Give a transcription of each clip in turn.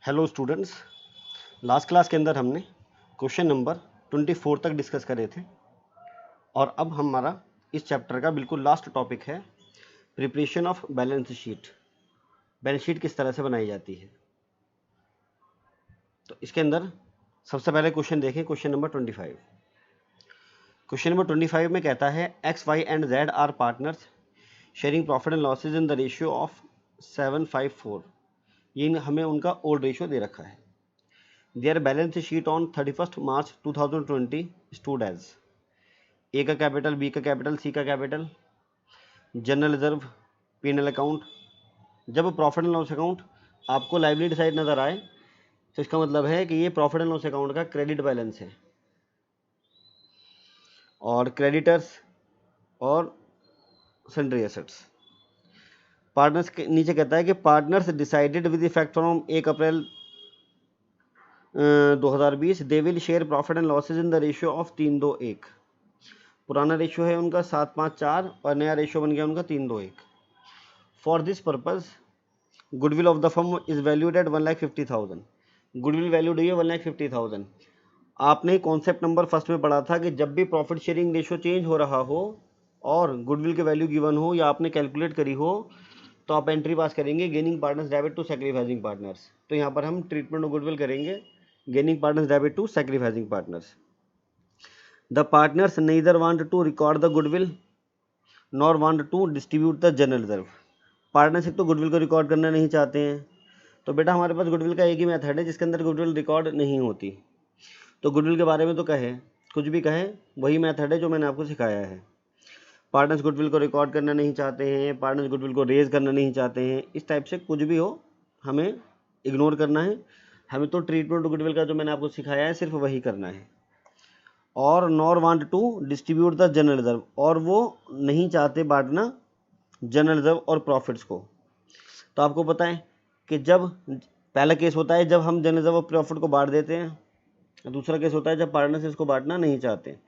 Hello students, last class के अंदर हमने क्वेश्चन नंबर 24 तक डिस्कस करे थे और अब हमारा इस चैप्टर का बिल्कुल लास्ट टॉपिक है preparation of balance sheet. Balance sheet किस तरह से बनाई जाती है। तो इसके अंदर सबसे पहले क्वेश्चन देखें, क्वेश्चन नंबर 25। क्वेश्चन नंबर 25 में कहता है X Y and Z are partners sharing profit and losses in the ratio of 7:5:4। ये हमें उनका ओल्ड रेशियो दे रखा है। Their balance sheet on 31st March 2020 stood as ए का कैपिटल, बी का कैपिटल, सी का capital, general reserve, PNL account. जब प्रॉफिट एंड लॉस अकाउंट आपको लाइबिलिटी साइड नज़र आए तो इसका मतलब है कि ये प्रॉफिट एंड लॉस अकाउंट का क्रेडिट बैलेंस है। और क्रेडिटर्स और सन्ड्री एसेट्स। पार्टनर्स के नीचे कहता है कि partners decided with effect from 1 April 2020 they will share profit and losses in the ratio of 3:2:1। पुराना रेशियो है उनका 7:5:4 और नया रेशियो बन गया उनका 3:2:1। For this purpose goodwill of the firm is valued at 1,50,000। Goodwill valued हुई है 1,50,000। आपने कॉन्सेप्ट नंबर फर्स्ट में पढ़ा था कि जब भी प्रॉफिट शेयरिंग रेशियो चेंज हो रहा हो और गुडविल की वैल्यू गिवन हो या आपने कैलकुलेट करी हो तो आप एंट्री पास करेंगे gaining partners debit to sacrificing partners. तो यहाँ पर हम ट्रीटमेंट ऑफ गुडविल करेंगे gaining partners debit to sacrificing partners. The partners neither want to record the goodwill nor want to distribute the general reserve। Partnership तो goodwill को record करना नहीं चाहते हैं। तो बेटा हमारे पास गुडविल का एक ही मेथड है जिसके अंदर गुडविल रिकॉर्ड नहीं होती। तो गुडविल के बारे में तो कहे कुछ भी कहे, वही मेथड है जो मैंने आपको सिखाया है। पार्टनर्स गुडविल को रिकॉर्ड करना नहीं चाहते हैं, पार्टनर्स गुडविल को रेज करना नहीं चाहते हैं, इस टाइप से कुछ भी हो हमें इग्नोर करना है। हमें तो ट्रीटमेंट गुडविल का जो मैंने आपको सिखाया है सिर्फ वही करना है। और nor want to distribute the general reserve, और वो नहीं चाहते बांटना जनरल रिजर्व और प्रॉफिट्स को। तो आपको पता है कि जब पहला केस होता है जब हम जनरल रिजर्व और प्रॉफिट को बांट देते हैं, दूसरा केस होता है जब पार्टनर्स इसको बांटना नहीं चाहते।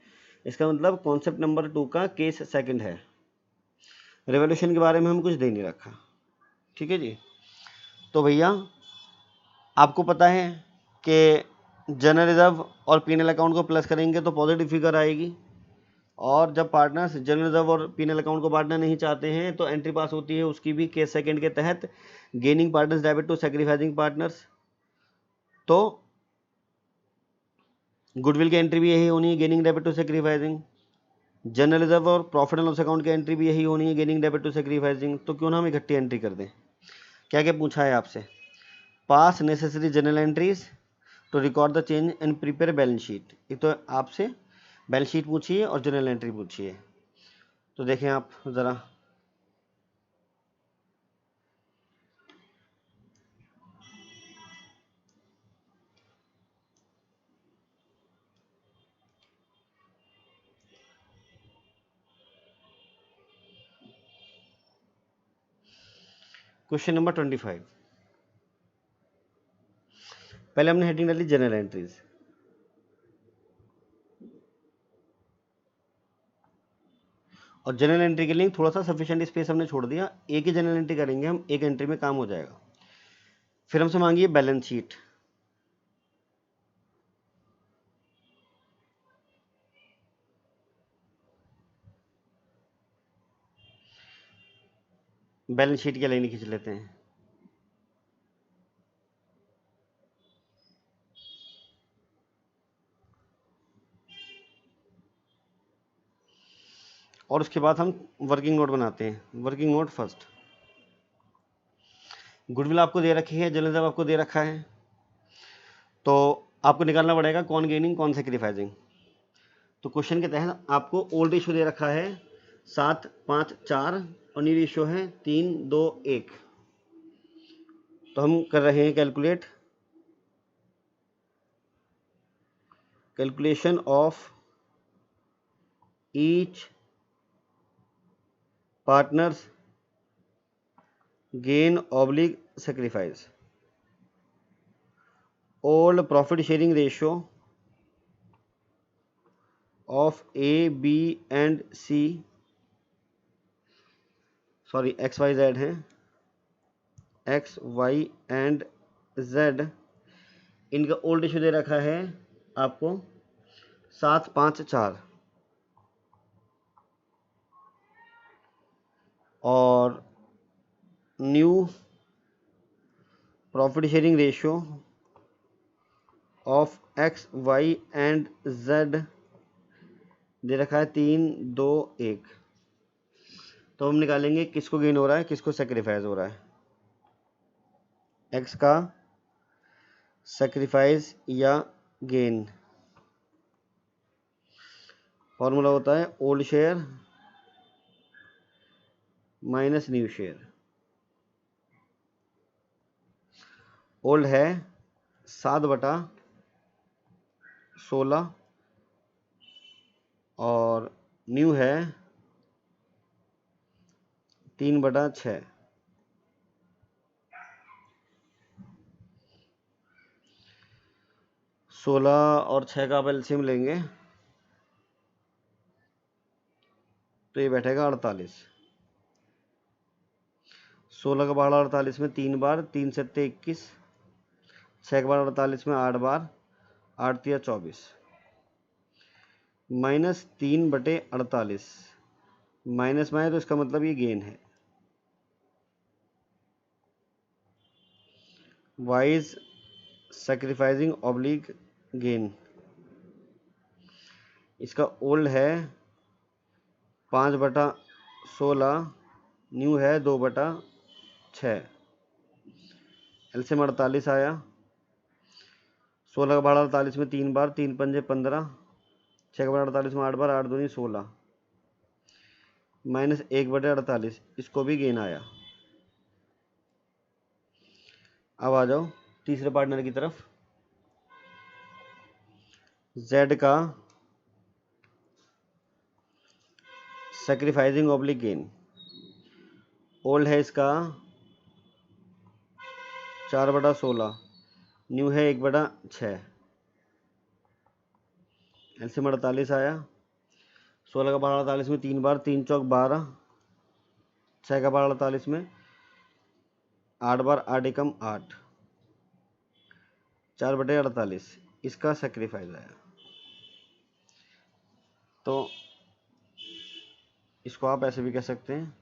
इसका मतलब कॉन्सेप्ट नंबर 2 का केस सेकंड है। रेवोल्यूशन के बारे में हम कुछ दे नहीं रखा, ठीक है जी। तो भैया आपको पता है कि जनरल रिजर्व और पीएनएल अकाउंट को प्लस करेंगे तो पॉजिटिव फिगर आएगी, और जब पार्टनर्स जनरल रिजर्व और पीएनएल अकाउंट को बांटना नहीं चाहते हैं तो एंट्री पास होती है उसकी भी केस सेकंड के तहत gaining partners debit to sacrificing partners. तो गुडविल की एंट्री भी यही होनी है, gaining debit to sacrificing. General reserve और प्रॉफिट एंड लॉस अकाउंट की एंट्री भी यही होनी है, गेनिंग डेबिट टू सैक्रिफाइसिंग। तो क्यों ना हम इकट्ठी एंट्री कर दें। क्या क्या पूछा है आपसे, pass necessary journal entries to record the change and prepare balance sheet. एक तो आपसे बैलेंस शीट पूछी है और जनरल एंट्री पूछी है। तो देखें आप ज़रा, क्वेश्चन नंबर 25। पहले हमने हेडिंग डाली जनरल एंट्रीज, और जनरल एंट्री के लिए थोड़ा सा सफिशिएंट स्पेस हमने छोड़ दिया। एक ही जनरल एंट्री करेंगे हम, एक एंट्री में काम हो जाएगा। फिर हमसे मांगिए बैलेंस शीट। बैलेंस शीट की लाइन खींच लेते हैं। और उसके बाद हम वर्किंग नोट बनाते हैं। वर्किंग नोट फर्स्ट, गुडविल आपको दे रखी है, जनरल रिजर्व आपको दे रखा है, तो आपको निकालना पड़ेगा कौन गेनिंग कौन सैक्रिफाइसिंग। तो क्वेश्चन के तहत आपको ओल्ड रेशियो दे रखा है 7:5:4 और न्यू रेशियो है 3:2:1। तो हम कर रहे हैं calculation of each partners gain oblique sacrifice. Old profit sharing ratio of A B and C, sorry X Y Z है, एक्स वाई एंड जेड इनका ओल्ड रेशियो दे रखा है आपको 7-5-4 और new profit sharing ratio of X Y and Z दे रखा है 3-2-1। तो हम निकालेंगे किसको गेन हो रहा है, किसको सेक्रीफाइस हो रहा है। एक्स का सेक्रीफाइस या गेन, फॉर्मूला होता है old share minus new share. Old है 7/16 और न्यू है 3/6। 16 और 6 का आप एलसीएम लेंगे तो ये बैठेगा 48। 16 का बार 48 में 3 बार, 3 7 21, 6 का बार 48 में 8 बार, 8 3 24, -3/48 माइनस में है तो इसका मतलब ये गेन है। वाइज सेक्रीफाइसिंग ऑब्लिक गेन, इसका ओल्ड है 5/16, न्यू है 2/6। एलसीएम 48 आया। 16 का बार 48 में 3 बार, 3 पंजे 15, 6 का बार 48 में 8 बार, 8 दूनी 16, -1/48, इसको भी गेन आया। अब आ जाओ तीसरे पार्टनर की तरफ। जेड का सेक्रीफाइसिंग ऑब्लिक गेन, ओल्ड है इसका 4/16, न्यू है 1/6। एलसीएम 48 आया। 16 का बार 48 में 3 बार, 3 चौक 12, 6 का बार 48 में 8 बार, 8 एकम 8, 4/48, इसका सेक्रीफाइस आया। तो इसको आप ऐसे भी कह सकते हैं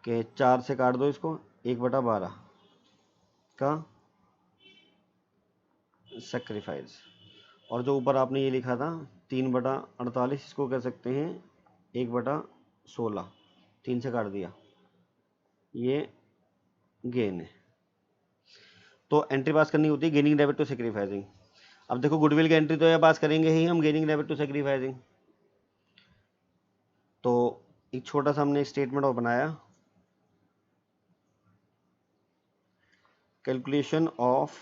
कि 4 से काट दो इसको, 1/12 का सेक्रीफाइस। और जो ऊपर आपने ये लिखा था 3/48, इसको कह सकते हैं 1/16, 3 से काट दिया, ये गेन है। तो एंट्री पास करनी होती है गेनिंग डेबिट टू सेक्रीफाइसिंग। अब देखो गुडविल की एंट्री तो ये पास करेंगे ही हम, गेनिंग डेबिट टू सेक्रीफाइसिंग। तो एक छोटा सा हमने स्टेटमेंट और बनाया, calculation of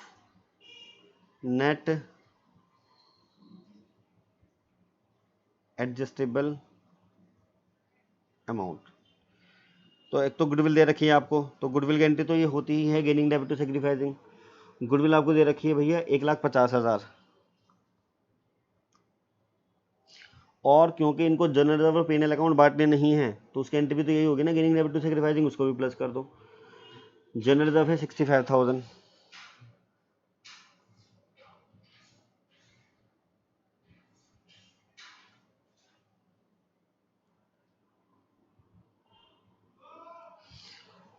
net adjustable amount. तो एक तो गुडविल दे रखी है आपको, तो गुडविल की एंट्री तो ये होती ही है gaining debit to sacrificing. Goodwill आपको दे रखी है भैया 1,50,000, और क्योंकि इनको जनरल रिजर्व और पेनल अकाउंट बांटने नहीं है तो उसकी एंट्री भी तो यही होगी ना, गेनिंग डेबिट टू सेक्रीफाइसिंग, उसको भी प्लस कर दो। जनरल रिजर्व है 65,000,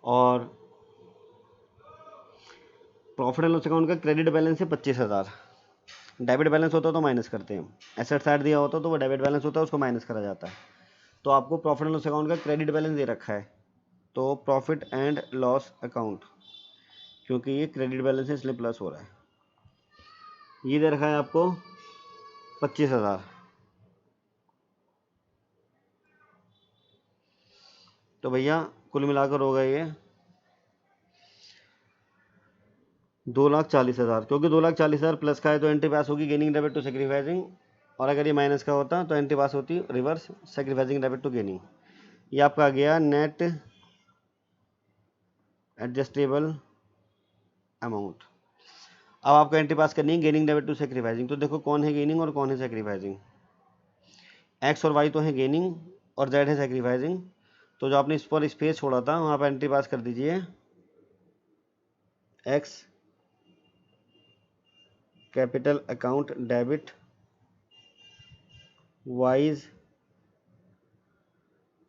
और प्रॉफिट एंड लॉस अकाउंट का क्रेडिट बैलेंस है 25,000। डेबिट बैलेंस होता तो माइनस करते हैं हम, एसेट साइड दिया होता तो वो डेबिट बैलेंस होता है, उसको माइनस करा जाता है। तो आपको प्रॉफिट एंड लॉस अकाउंट का क्रेडिट बैलेंस दे रखा है, तो प्रॉफिट एंड लॉस अकाउंट, क्योंकि ये क्रेडिट बैलेंस है इसलिए प्लस हो रहा है, ये दे रखा है आपको 25,000। तो भैया कुल मिलाकर हो गए ये 2,40,000, क्योंकि 2,40,000 प्लस का है तो एंट्री पास होगी गेनिंग डेबिट टू सेक्रीफाइसिंग, और अगर ये माइनस का होता तो एंट्री पास होती reverse sacrificing debit to gaining. ये आपका आ गया नेट एडजस्टेबल अमाउंट। अब आपको एंट्री पास करनी है गेनिंग डेबिट टू सेक्रीफाइसिंग। तो देखो कौन है गेनिंग और कौन है सेक्रीफाइसिंग। एक्स और वाई तो है गेनिंग और जेड है सेक्रीफाइसिंग। तो जो आपने इस पर स्पेस छोड़ा था वहाँ पर एंट्री पास कर दीजिए X capital account debit Y's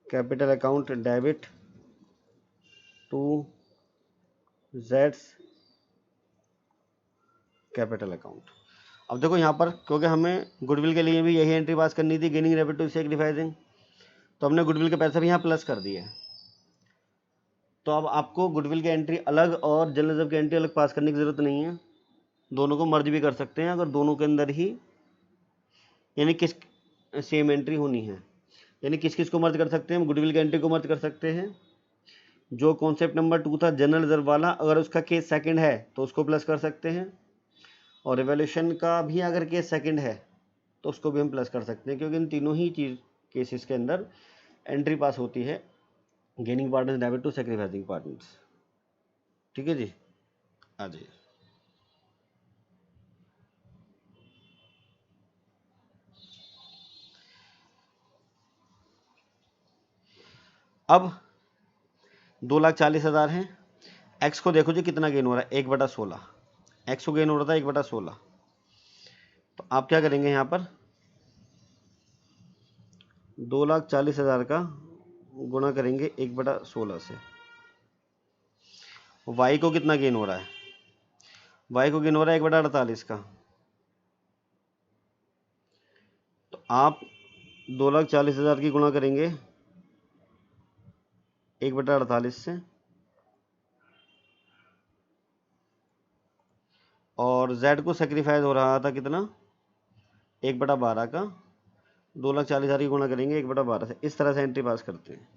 capital account debit to जेड्स कैपिटल अकाउंट। अब देखो यहाँ पर क्योंकि हमें गुडविल के लिए भी यही एंट्री पास करनी थी, गेनिंग रेवेन्यू टू सेक्रीफाइसिंग, तो हमने गुडविल के पैसे भी यहाँ प्लस कर दिए। तो अब आपको गुडविल की एंट्री अलग और जनरल रिजर्व की एंट्री अलग पास करने की ज़रूरत नहीं है, दोनों को मर्ज भी कर सकते हैं अगर दोनों के अंदर ही यानी किस सेम एंट्री होनी है। यानी किस किस को मर्ज कर सकते हैं हम? गुडविल की एंट्री को मर्ज कर सकते हैं। जो कॉन्सेप्ट नंबर 2 था जनरल रिजर्व वाला, अगर उसका केस सेकंड है तो उसको प्लस कर सकते हैं, और रिवॉल्यूशन का भी अगर केस सेकंड है तो उसको भी हम प्लस कर सकते हैं, क्योंकि इन तीनों ही चीज़ केसेस के अंदर एंट्री पास होती है gaining partners debit to sacrificing partners. ठीक है जी, आ जाइए। अब 2,40,000 है। एक्स को देखो जी कितना गेन हो रहा है, 1/16। एक्स को गेन हो रहा था 1/16, तो आप क्या करेंगे यहाँ पर 2,40,000 का गुणा करेंगे 1/16 से। वाई को कितना गेन हो रहा है? वाई को गेन हो रहा है 1/48 का। तो आप 2,40,000 की गुणा करेंगे 1/48 से, और z को सेक्रीफाइस हो रहा था कितना 1/12 का। 2,40,000 की गुणा करेंगे 1/12 से, इस तरह से एंट्री पास करते हैं।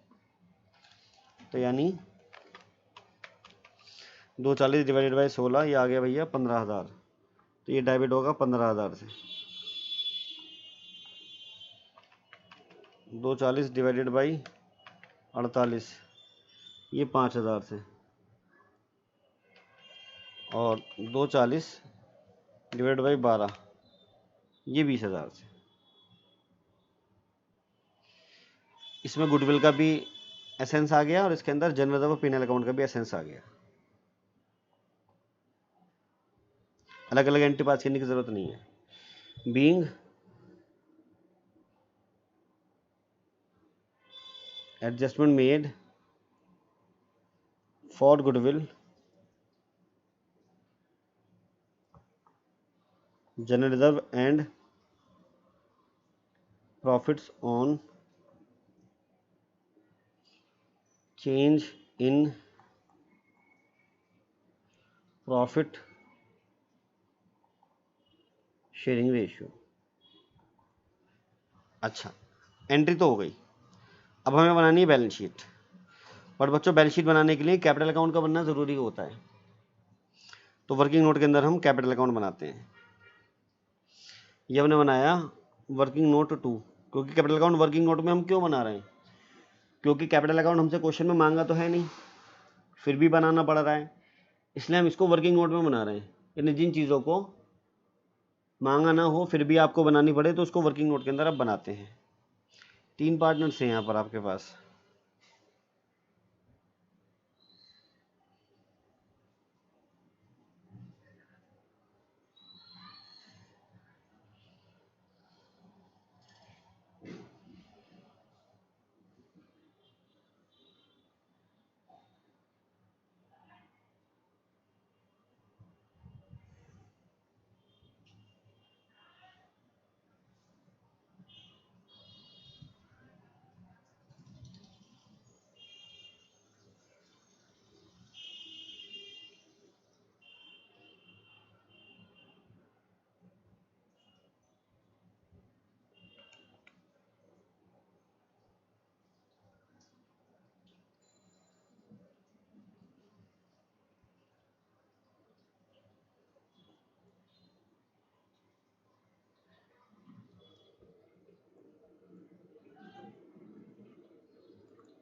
तो यानी 240 डिवाइडेड बाई 16, ये आ गया भैया 15,000। तो ये डेबिट होगा 15,000 से। 240 डिवाइडेड बाई 48, ये 5,000 से, और 240 डिवाइड बाई 12, ये 20,000 से। इसमें गुडविल का भी एसेंस आ गया और इसके अंदर जनरल रिजर्व और पीनल अकाउंट का भी एसेंस आ गया। अलग अलग एंट्री पास करने की जरूरत नहीं है। Being adjustment made for goodwill general reserve and profits on change in profit sharing ratio. अच्छा, एंट्री तो हो गई, अब हमें बनानी है बैलेंस शीट। और बच्चों बैलेंस शीट बनाने के लिए कैपिटल अकाउंट का बनना ज़रूरी होता है। तो वर्किंग नोट के अंदर हम कैपिटल अकाउंट बनाते हैं। ये हमने बनाया वर्किंग नोट 2, क्योंकि कैपिटल अकाउंट वर्किंग नोट में हम क्यों बना रहे हैं? क्योंकि कैपिटल अकाउंट हमसे क्वेश्चन में मांगा तो है नहीं, फिर भी बनाना पड़ रहा है, इसलिए हम इसको वर्किंग नोट में बना रहे हैं। यानी जिन चीज़ों को मांगा ना हो फिर भी आपको बनानी पड़े तो उसको वर्किंग नोट के अंदर आप बनाते हैं। 3 पार्टनर्स हैं यहाँ पर आपके पास।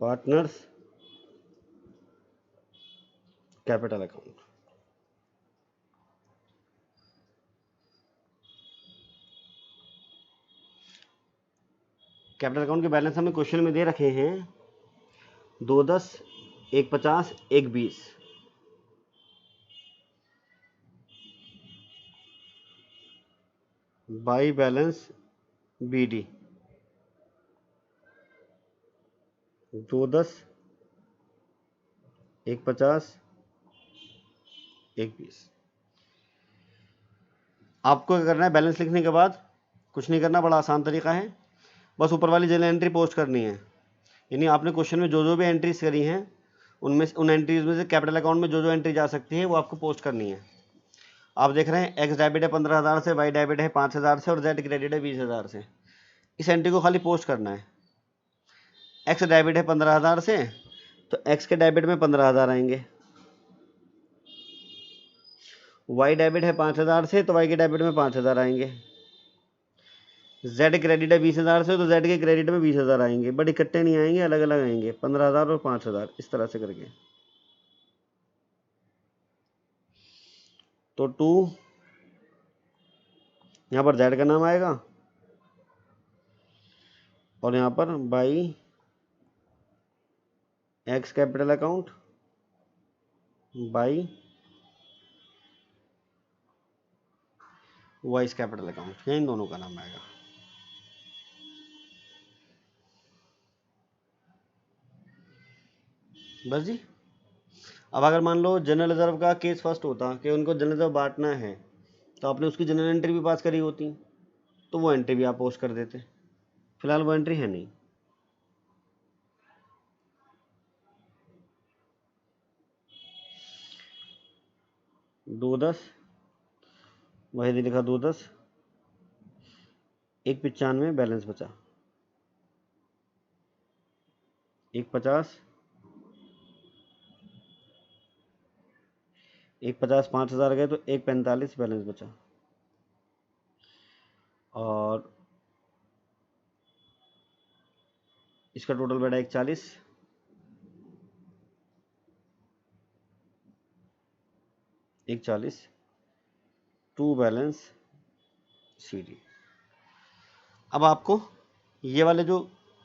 Partners capital account. Capital account के बैलेंस हमें क्वेश्चन में दे रखे हैं 210, 150, 120। By balance BD 210, 150, 120। आपको क्या करना है, बैलेंस लिखने के बाद कुछ नहीं करना, बड़ा आसान तरीका है, बस ऊपर वाली जनरल एंट्री पोस्ट करनी है। यानी आपने क्वेश्चन में जो जो भी एंट्रीज करी हैं उनमें उन एंट्रीज में से कैपिटल अकाउंट में जो जो एंट्री जा सकती है वो आपको पोस्ट करनी है। आप देख रहे हैं एक्स डेबिट है 15,000 से, वाई डेबिट है 5,000 से और जेड क्रेडिट है 20,000 से। इस एंट्री को खाली पोस्ट करना है। एक्स डेबिट है 15,000 से, तो एक्स के डेबिट में 15,000 आएंगे। वाई डेबिट है 5,000 से, तो वाई के डेबिट में 5,000 आएंगे। जेड क्रेडिट है 20,000 से, तो जेड के क्रेडिट में 20,000 आएंगे, बट इकट्ठे नहीं आएंगे, अलग अलग आएंगे, 15,000 और 5,000 इस तरह से करके। तो 2 यहाँ पर जेड का नाम आएगा और यहाँ पर by X capital account by Y's capital account, इन दोनों का नाम आएगा। बस जी। अब अगर मान लो जनरल रिजर्व का केस फर्स्ट होता कि उनको जनरल रिजर्व बांटना है, तो आपने उसकी जनरल एंट्री भी पास करी होती, तो वो एंट्री भी आप पोस्ट कर देते। फिलहाल वो एंट्री है नहीं। दो 10, वही लिखा 210, 195 बैलेंस बचा, 150, 150 5,000 गए तो 145 बैलेंस बचा, और इसका टोटल बैठा 140, 140 टू बैलेंस CD। अब आपको ये वाले जो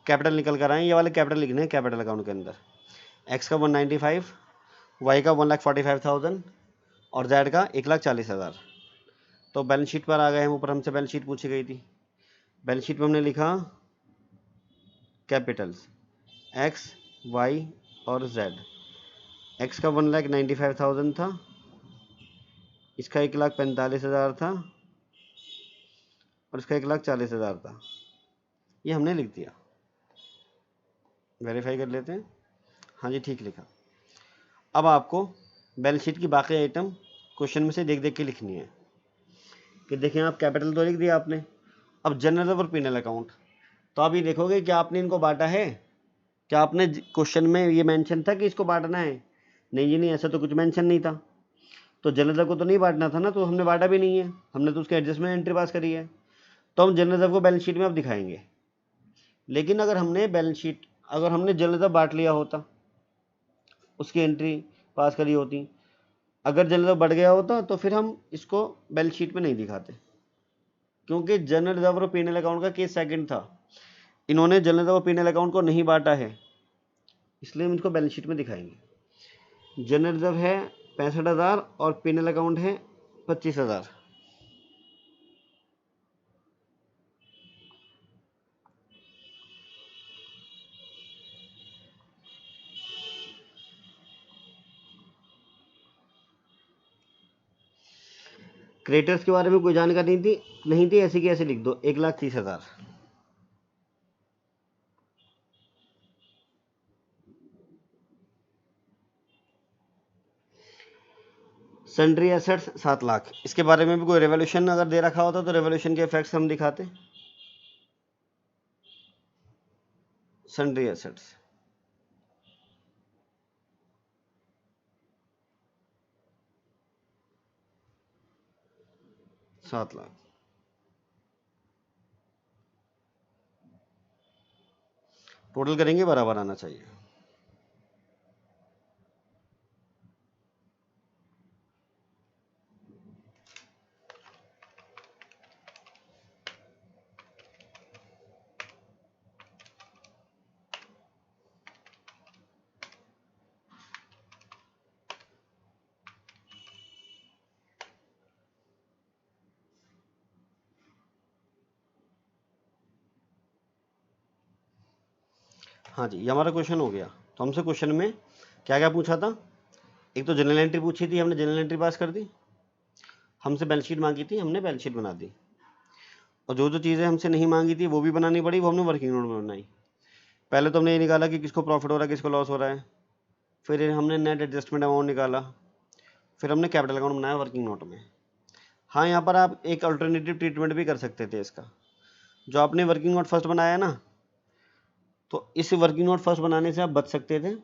कैपिटल निकल कर आए ये वाले कैपिटल लिखने हैं कैपिटल अकाउंट के अंदर। एक्स का 195, वाई का 1,45,000 और जेड का 1,40,000। तो बैलेंस शीट पर आ गए हम, ऊपर हमसे बैलेंस शीट पूछी गई थी। बैलेंस शीट में हमने लिखा कैपिटल्स एक्स, वाई और जेड। एक्स का 1,95,000 था, इसका 1,45,000 था और इसका 1,40,000 था। ये हमने लिख दिया। वेरीफाई कर लेते हैं। हाँ जी, ठीक लिखा। अब आपको बैलेंस शीट की बाकी आइटम क्वेश्चन में से देख देख के लिखनी है। कि देखें, आप कैपिटल तो लिख दिया आपने, अब जनरल और पीनल अकाउंट, तो आप ये देखोगे कि आपने इनको बांटा है। क्या आपने क्वेश्चन में ये मेंशन था कि इसको बांटना है? नहीं जी नहीं, ऐसा तो कुछ मेंशन नहीं था। तो जनरल को तो नहीं बांटना था ना, तो हमने बांटा भी नहीं है, हमने तो उसके एडजस्टमेंट एंट्री पास करी है। तो हम जनरल को बैलेंस शीट में अब दिखाएंगे। लेकिन अगर हमने जनरल बांट लिया होता, उसकी एंट्री पास करी होती, अगर जनरल बढ़ गया होता तो फिर हम इसको बैलेंस शीट में नहीं दिखाते, क्योंकि जनरल रिजर्व और पीनल अकाउंट का केस सेकंड था। इन्होंने जनरल रिजर्व और पीनल अकाउंट को नहीं बांटा है, इसलिए हम इसको बैलेंस शीट में दिखाएंगे। जनरल रिजर्व है 65,000 और पीनल अकाउंट है 25,000। क्रेडिटर्स के बारे में कोई जानकारी नहीं थी, ऐसे की ऐसे लिख दो 1,30,000। सन्ड्री एसेट्स 7 लाख, इसके बारे में भी कोई रेवोल्यूशन अगर दे रखा होता तो रेवोल्यूशन के इफेक्ट्स हम दिखाते। सन्ड्री एसेट्स 7 लाख, टोटल करेंगे बराबर आना चाहिए। हाँ जी, ये हमारा क्वेश्चन हो गया। तो हमसे क्वेश्चन में क्या क्या पूछा था, एक तो जनरल एंट्री पूछी थी, हमने जनरल एंट्री पास कर दी, हमसे बैलेंस शीट मांगी थी, हमने बैलेंस शीट बना दी, और जो जो चीज़ें हमसे नहीं मांगी थी वो भी बनानी पड़ी, वो हमने वर्किंग नोट में बनाई। पहले तो हमने ये निकाला कि किसको प्रॉफिट हो रहा है, किसको लॉस हो रहा है, फिर हमने नेट एडजस्टमेंट अमाउंट निकाला, फिर हमने कैपिटल अकाउंट बनाया वर्किंग नोट में। हाँ, यहाँ पर आप एक अल्टरनेटिव ट्रीटमेंट भी कर सकते थे इसका। जो आपने वर्किंग नोट फर्स्ट बनाया ना, तो इस वर्किंग नोट फर्स्ट बनाने से आप बच सकते थे।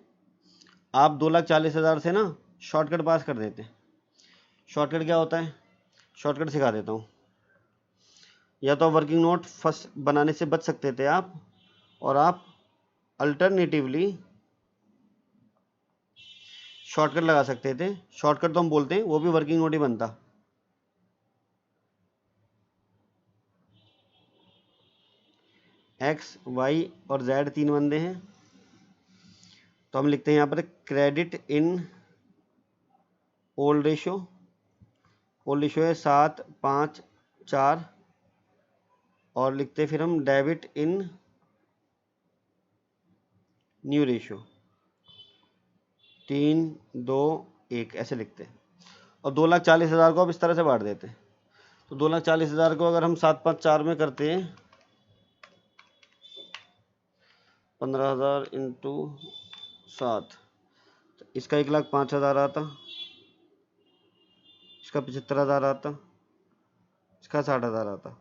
आप 2,40,000 से ना शॉर्टकट पास कर देते। शॉर्टकट क्या होता है, शॉर्टकट सिखा देता हूँ। या तो वर्किंग नोट फर्स्ट बनाने से बच सकते थे आप, और आप अल्टरनेटिवली शॉर्टकट लगा सकते थे। शॉर्टकट तो हम बोलते हैं, वो भी वर्किंग नोट ही बनता। एक्स, वाई और जेड 3 बंदे हैं, तो हम लिखते हैं यहाँ पर credit in old ratio. Old ratio है 7, 5, 4, और लिखते फिर हम डेबिट इन न्यू रेशो 3, 2, 1, ऐसे लिखते हैं। और 2,40,000 को आप इस तरह से बांट देते हैं। तो 2,40,000 को अगर हम 7, 5, 4 में करते हैं, 15,000 इंटू 7, तो इसका 1,05,000 आता, इसका 75,000 आता, इसका 60,000 आता,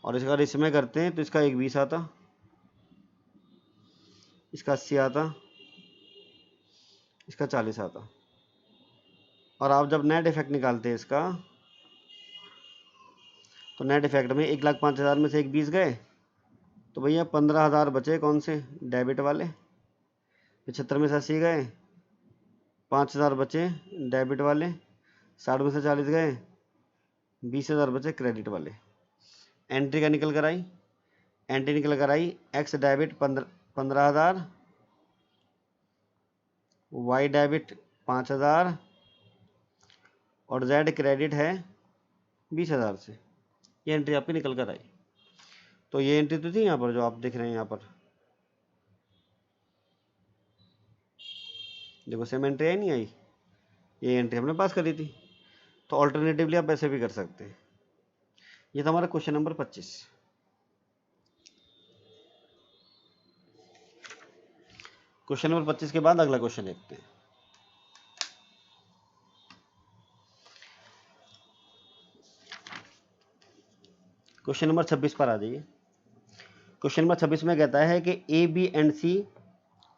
और इसका अगर इसमें करते हैं तो इसका 1,20 आता, इसका 80 आता, इसका 40 आता। और आप जब नेट इफेक्ट निकालते हैं इसका, तो नेट इफेक्ट में 1,05,000 में से 1,20 गए, तो भैया 15,000 बचे कौन से, डेबिट वाले। 75 में से 80 गए, 5,000 बचे डेबिट वाले। 60 में से 40 गए, 20,000 बचे क्रेडिट वाले। एंट्री का निकल कर आई, एंट्री निकल कर आई, एक्स डेबिट 15,000, वाई डेबिट 5,000, और जेड क्रेडिट है 20,000 से। ये एंट्री आपकी निकल कर आई। तो ये एंट्री तो थी यहाँ पर जो आप देख रहे हैं, यहाँ पर देखो सेम एंट्री आई नहीं आई, ये एंट्री हमने पास करी थी। तो ऑल्टरनेटिवली आप ऐसे भी कर सकते हैं। ये था हमारा क्वेश्चन नंबर 25। क्वेश्चन नंबर 25 के बाद अगला क्वेश्चन देखते हैं। क्वेश्चन नंबर 26 पर आ जाइए। क्वेश्चन नंबर 26 में कहता है कि A, B and C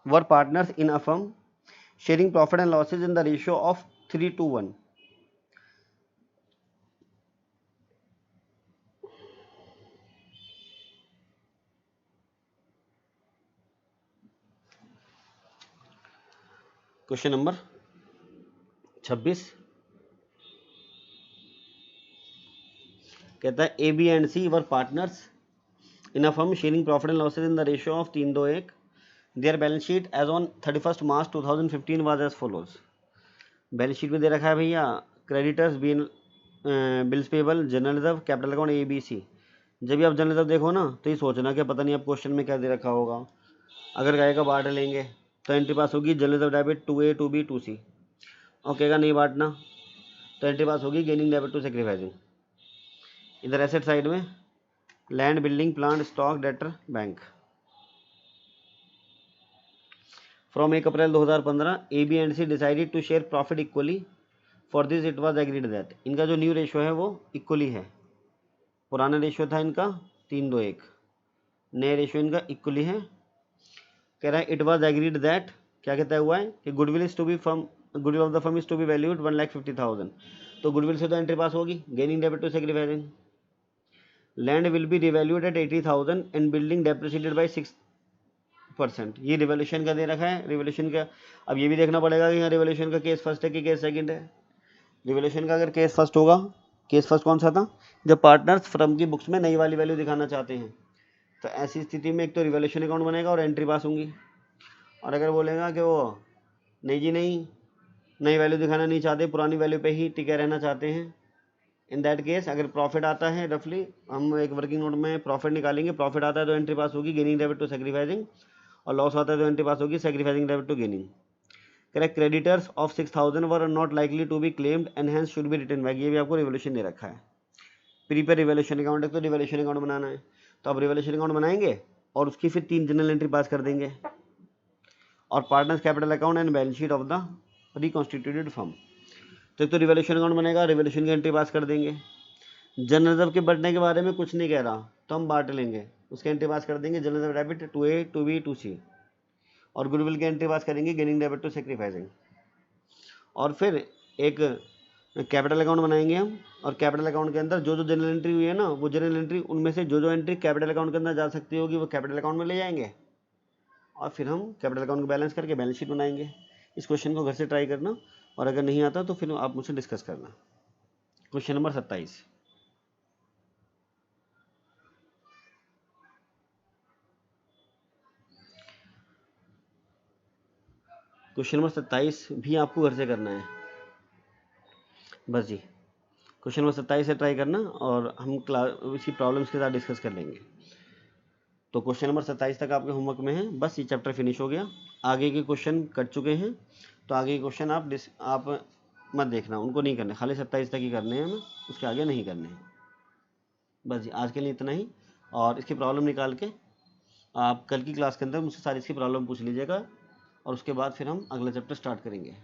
were partners in a firm sharing profit and losses in the ratio of 3:1। Question number 26 कहता है A, B and C were partners in a firm sharing profit and losses in the ratio of 3:1। Their balance sheet as on 31 March 2015 was as follows. Balance sheet में दे रखा है भैया creditors, bills payable, general reserve, capital account ए, B, सी। जब भी आप general reserve देखो ना, तो ये सोचना कि पता नहीं आप क्वेश्चन में क्या दे रखा होगा। अगर कहेगा बांट लेंगे, तो एंट्री पास होगी general reserve debit 2A, 2B, 2C। और कहेगा नहीं बांटना, तो एंट्री पास होगी गेनिंग डेबिट टू सेक्रीफाइसिंग। इधर एसेट साइड में land, building, plant, stock, debtor, bank. From 1 April 2015 A, B and C decided to share profit equally. For this it was agreed that. इनका जो new ratio है वो equally है। पुराना ratio था इनका 3:1, नए रेशियो इनका इक्वली है। कह रहा है इट वॉज एग्रीड दैट, क्या कहता हुआ है कि goodwill is to be firm, goodwill of the firm is to be valued 1,50,000। तो गुडविल से तो एंट्री पास होगी, gaining debit to sacrificing. Land will be revalued at 80,000 and building depreciated by 6%। ये रिवोल्यूशन का दे रखा है, रिवोल्यूशन का। अब ये भी देखना पड़ेगा कि यहाँ रिवोल्यूशन का केस फर्स्ट है कि केस सेकंड है। रिवोल्यूशन का अगर केस फर्स्ट होगा, केस फर्स्ट कौन सा था, जब पार्टनर्स फर्म की बुक्स में नई वाली वैल्यू दिखाना चाहते हैं, तो ऐसी स्थिति में एक तो रिवोल्यूशन अकाउंट बनेगा और एंट्री पास होंगी। और अगर बोलेगा कि वो नहीं जी नहीं, नई वैल्यू दिखाना नहीं चाहते, पुरानी वैल्यू पे ही टिके रहना चाहते हैं, इन दैट केस अगर प्रॉफिट आता है रफली, हम एक वर्किंग नोट में प्रॉफिट निकालेंगे, प्रॉफिट आता है तो एंट्री पास होगी गेनिंग डेबिट टू सेक्रीफाइसिंग, और लॉस आता है तो एंट्री पास होगी sacrificing debit to gaining. Correct, creditors of 6000 were not likely to be claimed and hence should be written back, ये भी आपको रिवोल्यूशन दे रखा है। प्रीपेड रिवोल्यूशन अकाउंट है तो रिवोल्यूशन अकाउंट बनाना है, तो आप रिवोल्यूशन अकाउंट बनाएंगे और उसकी फिर 3 जनरल एंट्री पास कर देंगे, और partners capital account and balance sheet of the reconstituted firm. तो एक तो रिवोल्यूशन अकाउंट बनेगा, रिवोल्यूशन की एंट्री पास कर देंगे। जनरल रिजर्व के बढ़ने के बारे में कुछ नहीं कह रहा, तो हम बांट लेंगे, उसके एंट्री पास कर देंगे general reserve debit to A to B to C, और गुडविल की एंट्री पास करेंगे गेनिंग डेबिट टू सेक्रीफाइसिंग। और फिर एक कैपिटल अकाउंट बनाएंगे हम, और कैपिटल अकाउंट के अंदर जो जो जनरल एंट्री हुई है ना, वो जनरल एंट्री उनमें से जो जो एंट्री कैपिटल अकाउंट के अंदर जा सकती होगी वो कैपिटल अकाउंट में ले जाएंगे, और फिर हम कैपिटल अकाउंट को बैलेंस करके बैलेंस शीट बनाएंगे। इस क्वेश्चन को घर से ट्राई करना, और अगर नहीं आता तो फिर आप मुझसे डिस्कस करना। Question number 27। क्वेश्चन नंबर 27 भी आपको घर से करना है, बस जी। क्वेश्चन नंबर 27 से ट्राई करना, और हम क्लास इसी प्रॉब्लम्स के साथ डिस्कस कर लेंगे। तो क्वेश्चन नंबर 27 तक आपके होमवर्क में है, बस ये चैप्टर फिनिश हो गया। आगे के क्वेश्चन कट चुके हैं, तो आगे के क्वेश्चन आप मत देखना, उनको नहीं करने, खाली 27 तक ही करने हैं ना, उसके आगे नहीं करने हैं। बस जी, आज के लिए इतना ही। और इसकी प्रॉब्लम निकाल के आप कल की क्लास के अंदर मुझसे सारी इसकी प्रॉब्लम पूछ लीजिएगा, और उसके बाद फिर हम अगला चैप्टर स्टार्ट करेंगे।